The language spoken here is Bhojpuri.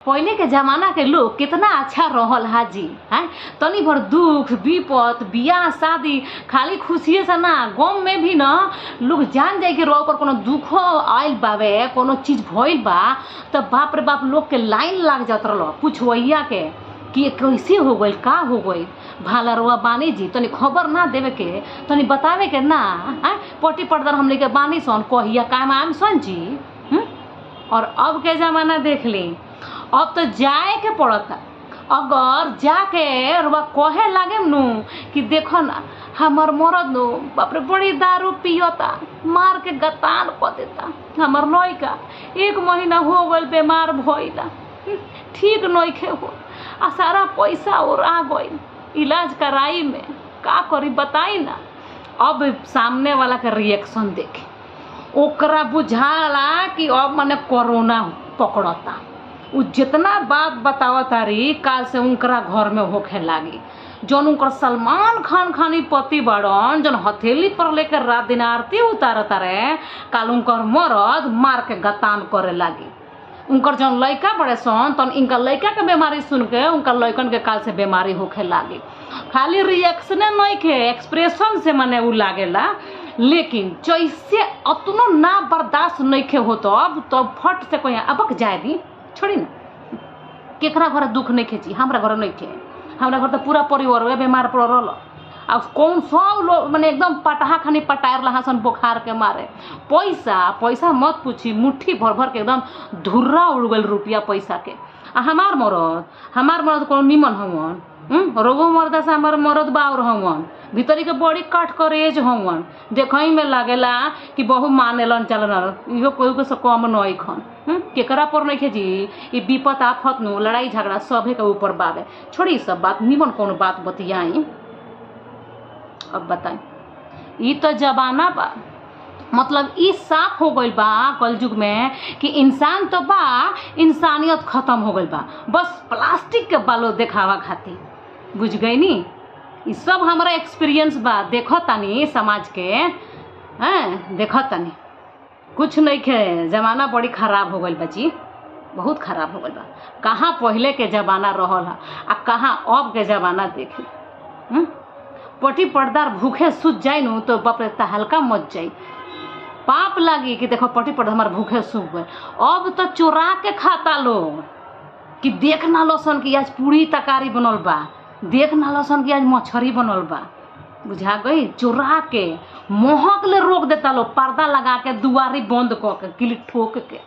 पहले के जमाना के लोग कितना अच्छा रहल हाजी हैं। तनी भर दुख विपत बियाह शादी खाली खुशिये से ना, गम में भी ना लोग जान जाए कि रो पर कोनो दुख आयल बावे, कोनो चीज भइल बा तो बाप रे बाप लोग के लाइन लग जात रहो पूछवैया के कि कैसे हो गई का हो गई। भाला रुआ बानी जी तनी खबर ना देवे के, तनी बतावे के ना है। पटी पर्दर हम लेके बानी सन कहिया काम आम सन जी। और अब के जमाना देख ली, अब तो जाए के पड़ता। अगर जाके रुआ कहे लागे नु कि देखो ना हमार मरद नो बाप रे बड़ी दारू पियता, मार के गतान क देता, हमार लइका 1 महीना हो गल बीमार भइला, ठीक नइखे हो आ सारा पैसा और आ गई इलाज कराई में, का करी बताई ना। अब सामने वाला के रिएक्शन देखे ओकरा बुझाला कि अब मने कोरोना पकड़ता। उ जितना बात बतावता रही काल से उनकरा घर में होखे लागी। जौन उनकर सलमान खान खानी पति बड़न जौन हथेली पर लेकर रात दिन आरती उतारता रहे, काल उनकर मरद मार के गतान करे लागी। उनकर जौन लइका बड़े सन तन इनका लइका के बीमारी सुन के उनका लइकन के काल से बीमारी होखे लागी। खाली रिएक्शने नहीं के एक्सप्रेशन से मने उ लागेला, लेकिन जैसे अतनो ना बर्दाश्त नहीं के हो तो फट से कोई अबक जाए दी छोड़ी ना। केकरा घर दुख नहीं खेची, हमरा घर नहीं खे, हमरा घर तो पूरा परिवार बीमार पड़ रहा। अब कौन सब लोग मैंने एकदम पटाहा खानी पटायर रहा सन बुखार के मारे। पैसा पैसा मत पूछी, मुट्ठी भर भर के एकदम धुर्रा उड़ गल रुपया पैसा के। आ हमार मरद कोनो निमन हवन, रोगो मरदा से हमार मरद बाउर हवन, भीतरी के बड़ी काट करेज हवन, देखई में लागेला कि बहु मानेलन चलन। इहो कोई से कम नहीं खन। केकरा पर नहीं खे जी ये विपत आफत नु लड़ाई झगड़ा सभे के ऊपर बावे। छोड़ी सब बात, निमन कोनो बात बतियाई। अब बताई ई तो जमाना बा, मतलब ई साफ हो गई बा कलयुग में कि इंसान तो बा, इंसानियत खत्म हो गई बा, बस प्लास्टिक के बालो देखावा खातिर। बुझ गई नी, ई सब हमारा एक्सपीरियंस बा। देखो तानी समाज के हैं, देखो तानी कुछ नहीं खे। जमाना बड़ी खराब हो गई बा जी, बहुत खराब हो गई बा। कहाँ पहले के जमाना रहल है आ कहाँ अब के जमाना देखी। पटी पर्दार भूखे सूझ जाए नु तो बाप रे हल्का मच जाई, पाप लागी कि देखो पटी पर्दा हमारे भूखे सूख गए। अब तो चोरा के खाता लोग कि देख ना लो सन कि आज पूरी तरकारी बनल बा, देख ना लो सन कि आज मछली बनल बा। बुझा गई, चोरा के महक ले रोक देता लोग, पर्दा लगा के दुआरी बंद क के किली ठोक के।